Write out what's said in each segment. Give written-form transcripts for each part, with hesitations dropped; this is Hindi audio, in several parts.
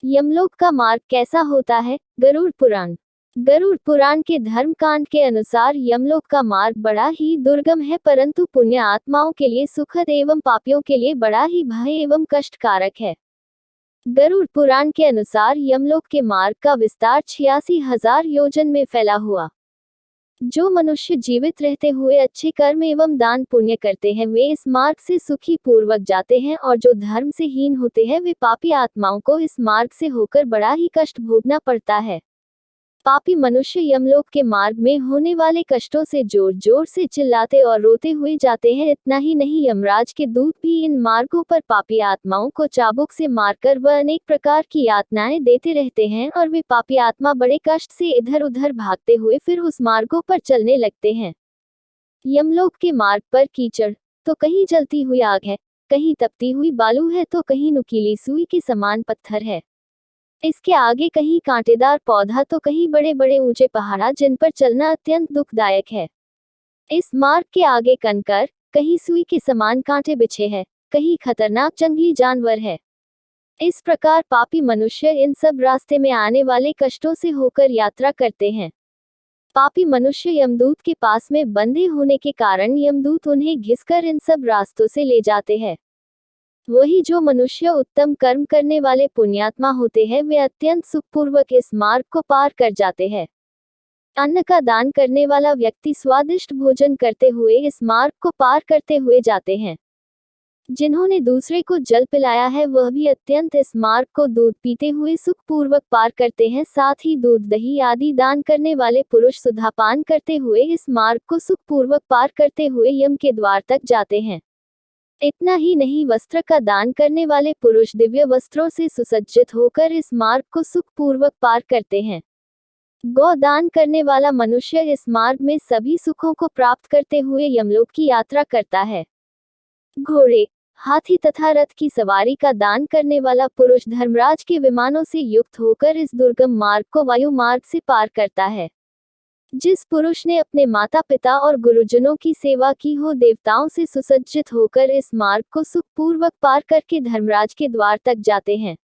यमलोक का मार्ग कैसा होता है? गरुड़ पुराण। गरुड़ पुराण के धर्म कांड के अनुसार यमलोक का मार्ग बड़ा ही दुर्गम है, परंतु पुण्य आत्माओं के लिए सुखद एवं पापियों के लिए बड़ा ही भय एवं कष्टकारक है। गरुड़ पुराण के अनुसार यमलोक के मार्ग का विस्तार 86,000 योजन में फैला हुआ। जो मनुष्य जीवित रहते हुए अच्छे कर्म एवं दान पुण्य करते हैं वे इस मार्ग से सुखी पूर्वक जाते हैं, और जो धर्म से हीन होते हैं वे पापी आत्माओं को इस मार्ग से होकर बड़ा ही कष्ट भोगना पड़ता है। पापी मनुष्य यमलोक के मार्ग में होने वाले कष्टों से जोर जोर से चिल्लाते और रोते हुए जाते हैं। इतना ही नहीं, यमराज के दूत भी इन मार्गों पर पापी आत्माओं को चाबुक से मारकर व अनेक प्रकार की यातनाएं देते रहते हैं, और वे पापी आत्मा बड़े कष्ट से इधर उधर भागते हुए फिर उस मार्गों पर चलने लगते हैं। यमलोक के मार्ग पर कीचड़ तो कहीं जलती हुई आग है, कहीं तपती हुई बालू है, तो कहीं नुकीली सुई के समान पत्थर है। इसके आगे कहीं कांटेदार पौधा तो कहीं बड़े बड़े ऊंचे पहाड़ जिन पर चलना अत्यंत दुखदायक है। इस मार्ग के आगे कंकर, कहीं सुई के समान कांटे बिछे हैं, कहीं खतरनाक जंगली जानवर है। इस प्रकार पापी मनुष्य इन सब रास्ते में आने वाले कष्टों से होकर यात्रा करते हैं। पापी मनुष्य यमदूत के पास में बंधे होने के कारण यमदूत उन्हें घिसकर इन सब रास्तों से ले जाते हैं। वही जो मनुष्य उत्तम कर्म करने वाले पुण्यात्मा होते हैं वे अत्यंत सुखपूर्वक इस मार्ग को पार कर जाते हैं। अन्न का दान करने वाला व्यक्ति स्वादिष्ट भोजन करते हुए इस मार्ग को पार करते हुए जाते हैं। जिन्होंने दूसरे को जल पिलाया है वह भी अत्यंत इस मार्ग को दूध पीते हुए सुखपूर्वक पार करते हैं। साथ ही दूध दही आदि दान करने वाले पुरुष सुधापान करते हुए इस मार्ग को सुखपूर्वक पार करते हुए यम के द्वार तक जाते हैं। इतना ही नहीं, वस्त्र का दान करने वाले पुरुष दिव्य वस्त्रों से सुसज्जित होकर इस मार्ग को सुखपूर्वक पार करते हैं। गौ दान करने वाला मनुष्य इस मार्ग में सभी सुखों को प्राप्त करते हुए यमलोक की यात्रा करता है। घोड़े, हाथी तथा रथ की सवारी का दान करने वाला पुरुष धर्मराज के विमानों से युक्त होकर इस दुर्गम मार्ग को वायु मार्ग से पार करता है। जिस पुरुष ने अपने माता पिता और गुरुजनों की सेवा की हो, देवताओं से सुसज्जित होकर इस मार्ग को सुखपूर्वक पार करके धर्मराज के द्वार तक जाते हैं।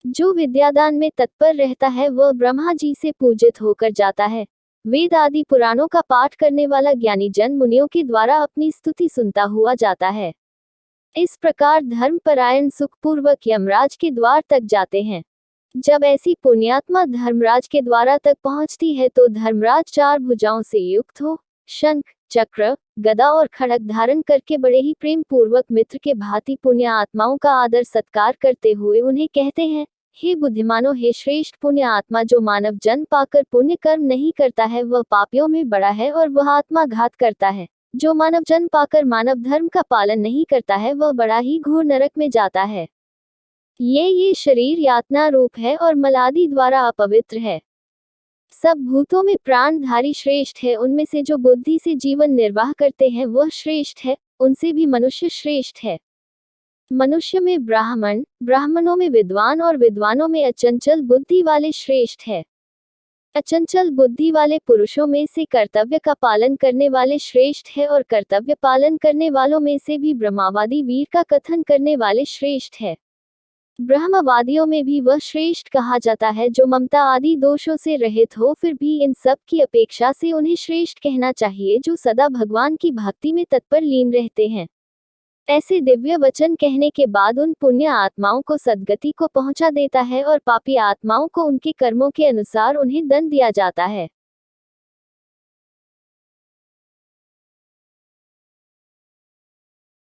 जो विद्यादान में तत्पर रहता है वह ब्रह्मा जी से पूजित होकर जाता है। वेद आदि पुराणों का पाठ करने वाला ज्ञानी जन मुनियों के द्वारा अपनी स्तुति सुनता हुआ जाता है। इस प्रकार धर्मपरायण सुखपूर्वक यमराज के द्वार तक जाते हैं। जब ऐसी पुण्यात्मा धर्मराज के द्वारा तक पहुंचती है तो धर्मराज 4 भुजाओं से युक्त हो शंख, चक्र, गदा और खड़ग धारण करके बड़े ही प्रेम पूर्वक मित्र के भांति पुण्य आत्माओं का आदर सत्कार करते हुए उन्हें कहते हैं, हे बुद्धिमानों, हे श्रेष्ठ पुण्य आत्मा, जो मानव जन्म पाकर पुण्य कर्म नहीं करता है वह पापियों में बड़ा है और वह आत्मा घात करता है। जो मानव जन्म पाकर मानव धर्म का पालन नहीं करता है वह बड़ा ही घोर नरक में जाता है। ये शरीर यातना रूप है और मलादि द्वारा अपवित्र है। सब भूतों में प्राणधारी श्रेष्ठ है, उनमें से जो बुद्धि से जीवन निर्वाह करते हैं वह श्रेष्ठ है, उनसे भी मनुष्य श्रेष्ठ है। मनुष्य में ब्राह्मण, ब्राह्मणों में विद्वान और विद्वानों में अचंचल बुद्धि वाले श्रेष्ठ है। अचंचल बुद्धि वाले पुरुषों में से कर्तव्य का पालन करने वाले श्रेष्ठ है, और कर्तव्य पालन करने वालों में से भी ब्रह्मवादी वीर का कथन करने वाले श्रेष्ठ है। ब्रह्मवादियों में भी वह श्रेष्ठ कहा जाता है जो ममता आदि दोषों से रहित हो, फिर भी इन सब की अपेक्षा से उन्हें श्रेष्ठ कहना चाहिए जो सदा भगवान की भक्ति में तत्पर लीन रहते हैं। ऐसे दिव्य वचन कहने के बाद उन पुण्य आत्माओं को सद्गति को पहुंचा देता है और पापी आत्माओं को उनके कर्मों के अनुसार उन्हें दंड दिया जाता है।